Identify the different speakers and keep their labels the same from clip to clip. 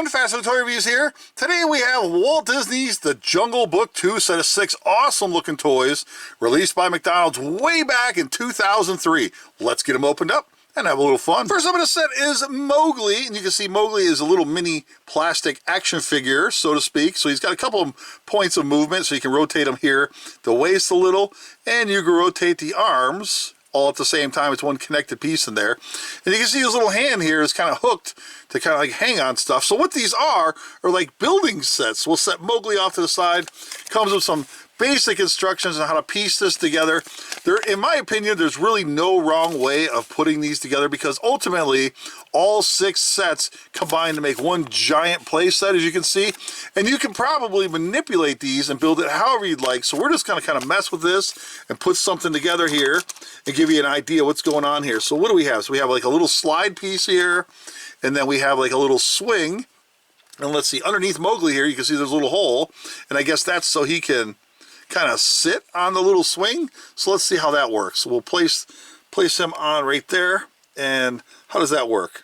Speaker 1: everyone, FastFoodToyReviews here. Today we have Walt Disney's The Jungle Book 2 set of 6 awesome looking toys released by McDonald's way back in 2003. Let's get them opened up and have a little fun. First up in the set is Mowgli, and you can see Mowgli is a little mini plastic action figure, so to speak. So he's got a couple of points of movement, so you can rotate him here, the waist a little, and you can rotate the arms all at the same time. It's one connected piece in there. And you can see his little hand here is kind of hooked to kind of like hang on stuff. So what these are like building sets. We'll set Mowgli off to the side. Comes with some basic instructions on how to piece this together. In my opinion, there's really no wrong way of putting these together because ultimately all 6 sets combine to make one giant play set, as you can see. And you can probably manipulate these and build it however you'd like. So we're just going to kind of mess with this and put something together here and give you an idea what's going on here. So what do we have? So we have like a little slide piece here, and then we have like a little swing. And let's see, underneath Mowgli here, you can see there's a little hole. And I guess that's so he can kind of sit on the little swing. So let's see how that works. So we'll place him on right there. And how does that work?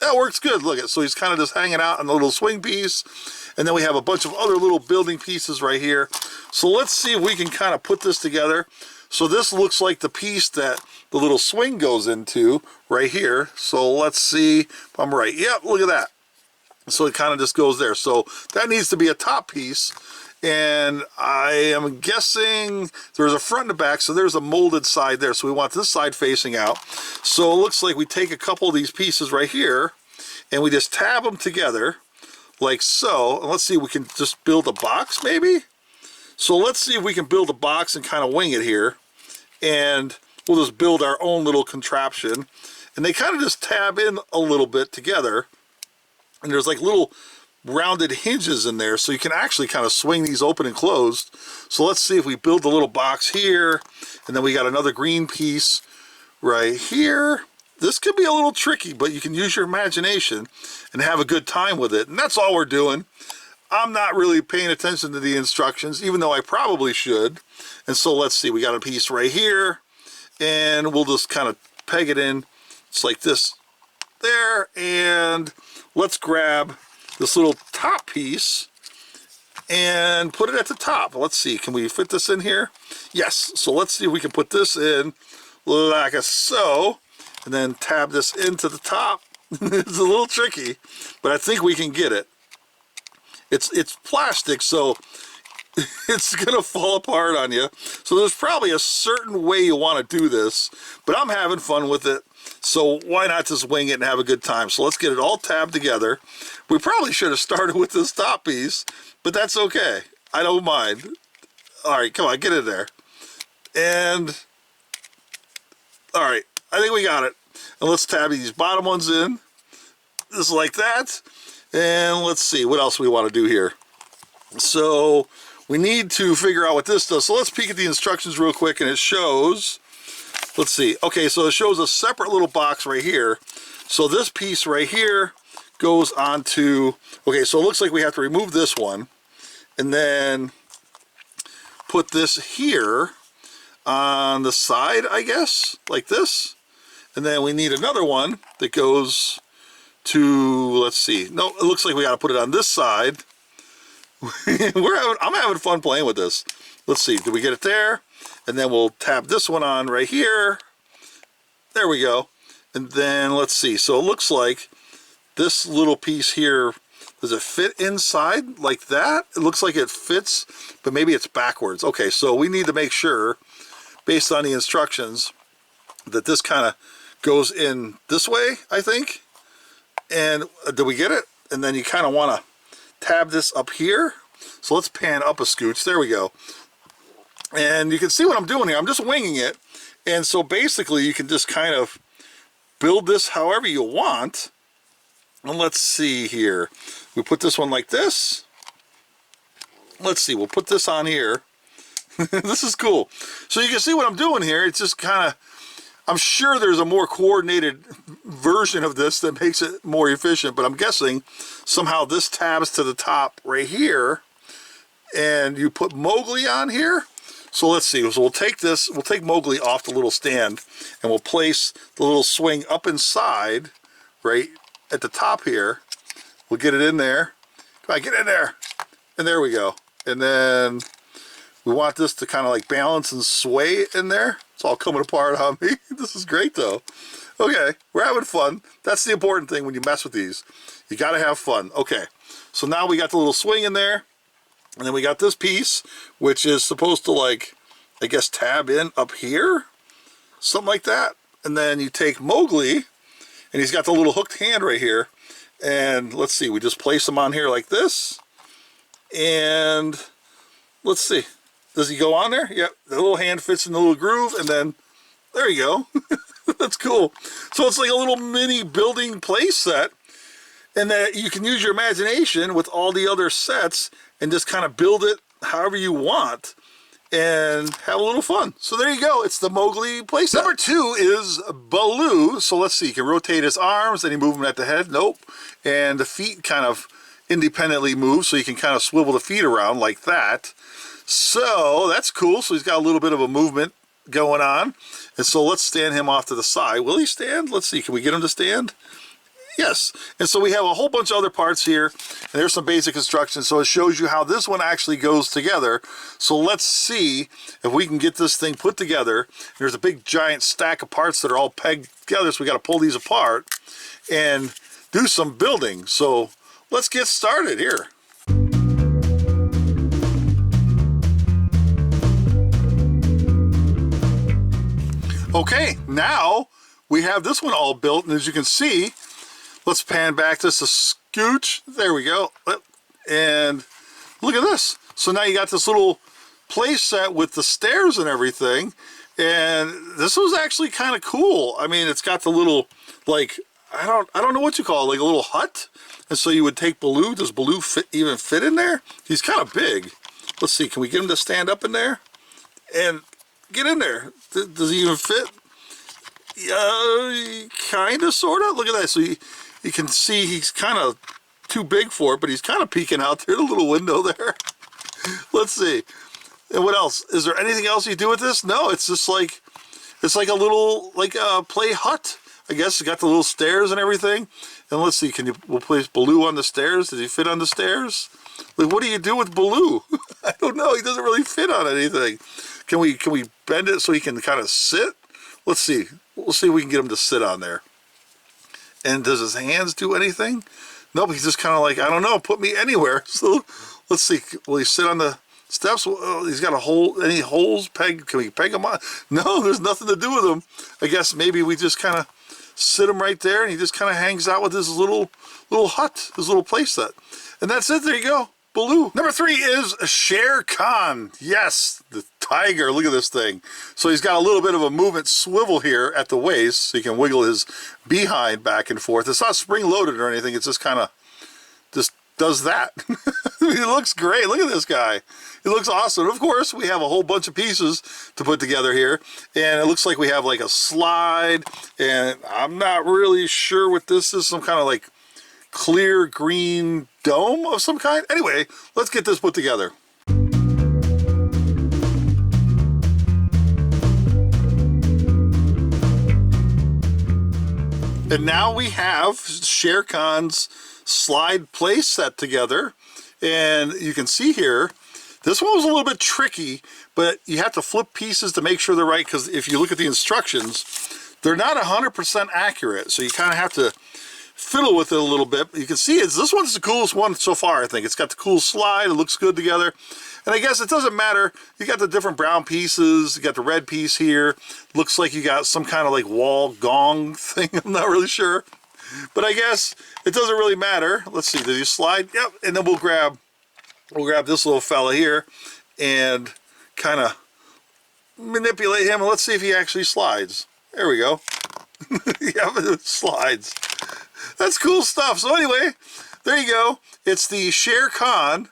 Speaker 1: That works good. Look at, so he's kind of just hanging out on the little swing piece. And then we have a bunch of other little building pieces right here. So let's see if we can kind of put this together. So this looks like the piece that the little swing goes into right here. So let's see if I'm right. Yep, look at that. So it kind of just goes there. So that needs to be a top piece. And I am guessing there's a front and a back, so there's a molded side there. So we want this side facing out. So it looks like we take a couple of these pieces right here, and we just tab them together like so. And let's see, we can just build a box maybe? So let's see if we can build a box and kind of wing it here. And we'll just build our own little contraption. And they kind of just tab in a little bit together. And there's like little rounded hinges in there, so you can actually kind of swing these open and closed. So let's see if we build the little box here, and then we got another green piece right here. This could be a little tricky, but you can use your imagination and have a good time with it. And that's all we're doing. I'm not really paying attention to the instructions, even though I probably should. And so let's see, we got a piece right here, and we'll just kind of peg it in. It's like this there, and let's grab this little top piece and put it at the top. Let's see, can we fit this in here? Yes, so let's see if we can put this in like so, and then tab this into the top. It's a little tricky, but I think we can get it. It's plastic, so it's gonna fall apart on you. So there's probably a certain way you want to do this, but I'm having fun with it. So why not just wing it and have a good time? So let's get it all tabbed together. We probably should have started with this top piece, but that's okay. I don't mind. All right, come on, get in there. And, all right, I think we got it. And let's tab these bottom ones in, just like that. And let's see, what else we want to do here. So we need to figure out what this does. So let's peek at the instructions real quick, and it shows, let's see. Okay, so it shows a separate little box right here. So this piece right here goes onto, okay, so it looks like we have to remove this one and then put this here on the side, I guess, like this. And then we need another one that goes to, let's see. No, it looks like we got to put it on this side. I'm having fun playing with this. Let's see, did we get it there? And then we'll tab this one on right here. There we go. And then let's see. So it looks like this little piece here, does it fit inside like that? It looks like it fits, but maybe it's backwards. Okay, so we need to make sure, based on the instructions, that this kind of goes in this way, I think. And do we get it? And then you kind of want to tab this up here. So let's pan up a scooch. There we go. And you can see what I'm doing here. I'm just winging it. And so basically you can just kind of build this however you want. And let's see here. We put this one like this. Let's see, we'll put this on here. This is cool. So you can see what I'm doing here. It's just kind of, I'm sure there's a more coordinated version of this that makes it more efficient, but I'm guessing somehow this tabs to the top right here, and you put Mowgli on here. So let's see, so we'll take this, we'll take Mowgli off the little stand, and we'll place the little swing up inside, right at the top here. We'll get it in there. Come on, get in there. And there we go. And then we want this to kind of like balance and sway in there. It's all coming apart on me. This is great though. Okay, we're having fun. That's the important thing when you mess with these. You gotta have fun. Okay, so now we got the little swing in there. And then we got this piece, which is supposed to like, I guess, tab in up here. Something like that. And then you take Mowgli, and he's got the little hooked hand right here. And let's see, we just place him on here like this. And let's see. Does he go on there? Yep, the little hand fits in the little groove, and then there you go. That's cool. So it's like a little mini building play set, and that you can use your imagination with all the other sets and just kind of build it however you want and have a little fun. So there you go. It's the Mowgli playset. Number 2 is Baloo. So let's see. You can rotate his arms. Any movement at the head? Nope. And the feet kind of independently move, so you can kind of swivel the feet around like that. So that's cool. So he's got a little bit of a movement going on. And so let's stand him off to the side. Will he stand? Let's see. Can we get him to stand? Yes. And so we have a whole bunch of other parts here, and there's some basic instructions. So it shows you how this one actually goes together. So let's see if we can get this thing put together. There's a big giant stack of parts that are all pegged together, so we got to pull these apart and do some building. So let's get started here. Okay, now we have this one all built, and as you can see, let's pan back just a scooch. There we go. And look at this. So now you got this little play set with the stairs and everything. And this was actually kind of cool. I mean, it's got the little, like, I don't know what you call it, like a little hut. And so you would take Baloo. Does Baloo even fit in there? He's kind of big. Let's see. Can we get him to stand up in there? And get in there. Does he even fit? Kind of, sort of. Look at that. So you can see he's kind of too big for it, but he's kind of peeking out through the little window there. Let's see. And what else? Is there anything else you do with this? No, it's just like, it's like a little, like a play hut. I guess it's got the little stairs and everything. And let's see, we'll place Baloo on the stairs. Does he fit on the stairs? Like, what do you do with Baloo? I don't know. He doesn't really fit on anything. Can we bend it so he can kind of sit? Let's see. We'll see if we can get him to sit on there. And does his hands do anything? Nope, he's just kind of like, I don't know, put me anywhere. So let's see. Will he sit on the steps? He's got a hole. Any holes pegged? Can we peg him on? No, there's nothing to do with him. I guess maybe we just kind of sit him right there, and he just kind of hangs out with his little hut, his little play set. And that's it. There you go. Baloo. Number 3 is Sharecon. Yes, the tiger. Look at this thing. So he's got a little bit of a movement swivel here at the waist, so he can wiggle his behind back and forth. It's not spring-loaded or anything. It's just kind of just does that. He looks great. Look at this guy. He looks awesome. Of course, we have a whole bunch of pieces to put together here, and it looks like we have like a slide, and I'm not really sure what this is. Some kind of like clear green dome of some kind. Anyway, let's get this put together. And now we have Sharecon's slide play set together, and you can see here, this one was a little bit tricky, but you have to flip pieces to make sure they're right, because if you look at the instructions, they're not 100% accurate, so you kind of have to fiddle with it a little bit. You can see this one's the coolest one so far, I think. It's got the cool slide, it looks good together. And I guess it doesn't matter. You got the different brown pieces, you got the red piece here. Looks like you got some kind of like wall gong thing, I'm not really sure. But I guess it doesn't really matter. Let's see, did you slide? Yep, and then we'll grab this little fella here and kind of manipulate him, and let's see if he actually slides. There we go. Yeah, it slides. That's cool stuff. So anyway, there you go. It's the Sharecon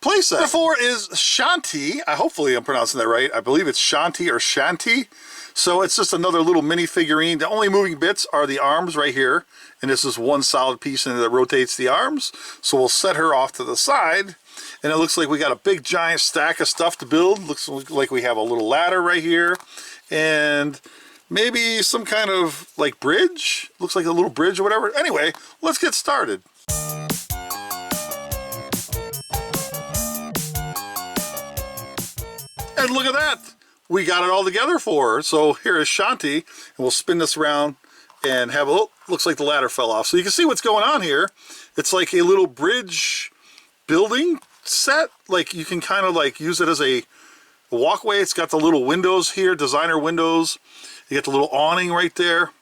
Speaker 1: playset. Number 4 is Shanti. Hopefully I'm pronouncing that right. I believe it's Shanti or Shanti. So it's just another little mini figurine. The only moving bits are the arms right here. And this is one solid piece in it that rotates the arms. So we'll set her off to the side. And it looks like we got a big giant stack of stuff to build. Looks like we have a little ladder right here. And maybe some kind of like bridge. Looks like a little bridge or whatever. Anyway, let's get started. And look at that. We got it all together for her. So here is Shanti, and we'll spin this around and have a look. Looks like the ladder fell off. So you can see what's going on here. It's like a little bridge building set. Like you can kind of like use it as a walkway. It's got the little windows here, designer windows. You get the little awning right there.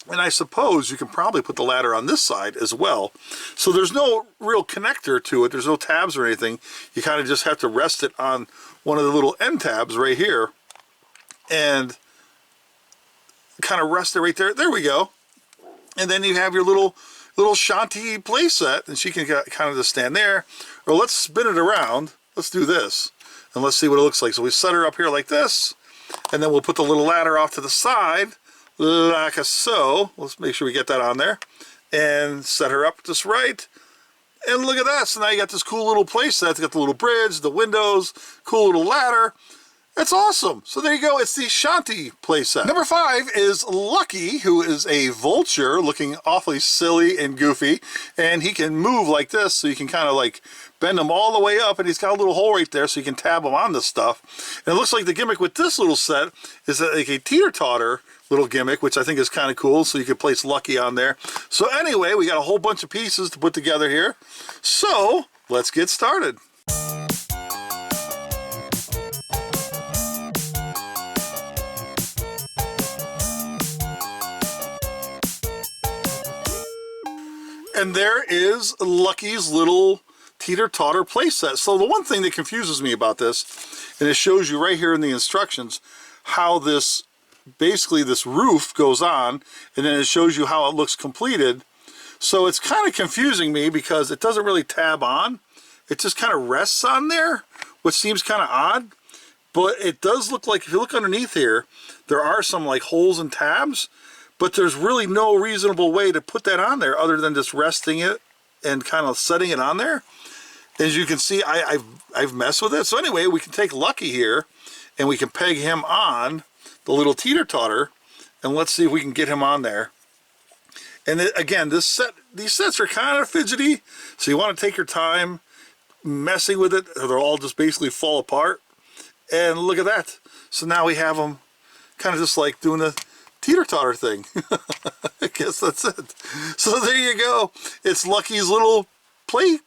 Speaker 1: And I suppose you can probably put the ladder on this side as well. So there's no real connector to it. There's no tabs or anything. You kind of just have to rest it on one of the little end tabs right here. And kind of rest it right there. There we go. And then you have your little Shanti play set. And she can kind of just stand there. Or let's spin it around. Let's do this. And let's see what it looks like. So we set her up here like this. And then we'll put the little ladder off to the side. Like so. Let's make sure we get that on there and set her up just right. And look at that. So now you got this cool little place set. It's got the little bridge, the windows, cool little ladder. It's awesome. So there you go. It's the Shanti playset. Number 5 is Lucky, who is a vulture looking awfully silly and goofy. And he can move like this, so you can kind of like bend him all the way up. And he's got a little hole right there, so you can tab him on this stuff. And it looks like the gimmick with this little set is like a teeter-totter little gimmick, which I think is kind of cool. So you can place Lucky on there. So anyway, we got a whole bunch of pieces to put together here. So let's get started. And there is Lucky's little teeter-totter playset. So the one thing that confuses me about this, and it shows you right here in the instructions, how this, basically this roof goes on, and then it shows you how it looks completed. So it's kind of confusing me because it doesn't really tab on. It just kind of rests on there, which seems kind of odd. But it does look like, if you look underneath here, there are some like holes and tabs. But there's really no reasonable way to put that on there other than just resting it and kind of setting it on there. As you can see, I've messed with it. So anyway, we can take Lucky here and we can peg him on the little teeter-totter, and let's see if we can get him on there. And again, these sets are kind of fidgety, so you want to take your time messing with it, or they'll all just basically fall apart. And look at that. So now we have them kind of just like doing a teeter-totter thing. I guess that's it. So there you go. It's Lucky's little play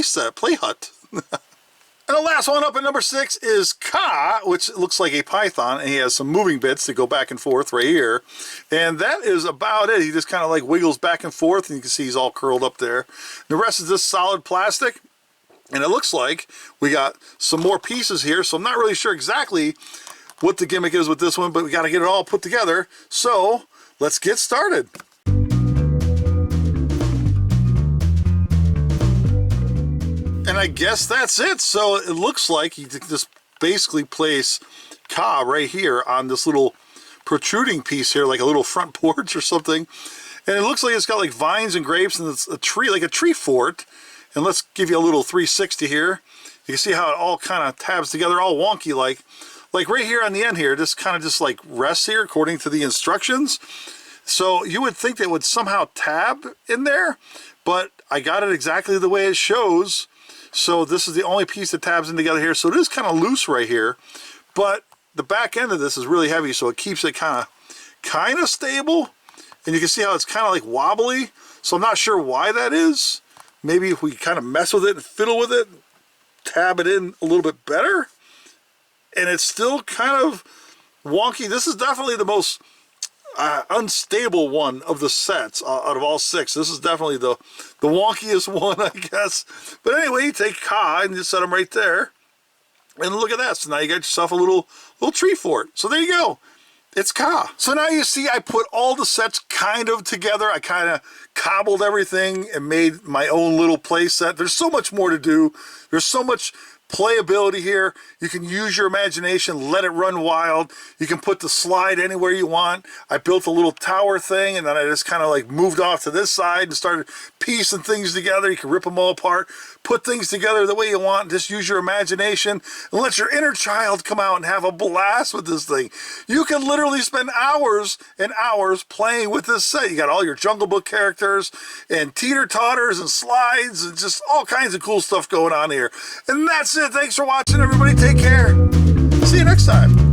Speaker 1: set, play hut. And the last one up at number 6 is Ka, which looks like a python, and he has some moving bits that go back and forth right here. And that is about it. He just kind of like wiggles back and forth, and you can see he's all curled up there. The rest is just solid plastic. And it looks like we got some more pieces here, so I'm not really sure exactly what the gimmick is with this one, but we got to get it all put together. So let's get started. And I guess that's it. So it looks like you just basically place Ka right here on this little protruding piece here, like a little front porch or something. And it looks like it's got like vines and grapes, and it's a tree, like a tree fort. And let's give you a little 360 here. You can see how it all kind of tabs together, all wonky like. Like right here on the end here, this kind of just like rests here according to the instructions. So you would think they would somehow tab in there, but I got it exactly the way it shows. So this is the only piece that tabs in together here. So it is kind of loose right here, but the back end of this is really heavy, so it keeps it kind of stable. And you can see how it's kind of like wobbly. So I'm not sure why that is. Maybe if we kind of mess with it and fiddle with it, tab it in a little bit better. And it's still kind of wonky. This is definitely the most unstable one of the sets out of all 6. This is definitely the wonkiest one, I guess. But anyway, you take Ka and you set him right there. And look at that. So now you got yourself a little tree fort. So there you go. It's Ka. So now you see I put all the sets kind of together. I kind of cobbled everything and made my own little play set. There's so much more to do. There's so much playability here. You can use your imagination, let it run wild. You can put the slide anywhere you want. I built a little tower thing, and then I just kind of like moved off to this side and started piecing things together. You can rip them all apart, put things together the way you want. Just use your imagination and let your inner child come out and have a blast with this thing. You can literally spend hours and hours playing with this set. You got all your Jungle Book characters and teeter-totters and slides and just all kinds of cool stuff going on here. And that's it. Thanks for watching, everybody. Take care. see you next time.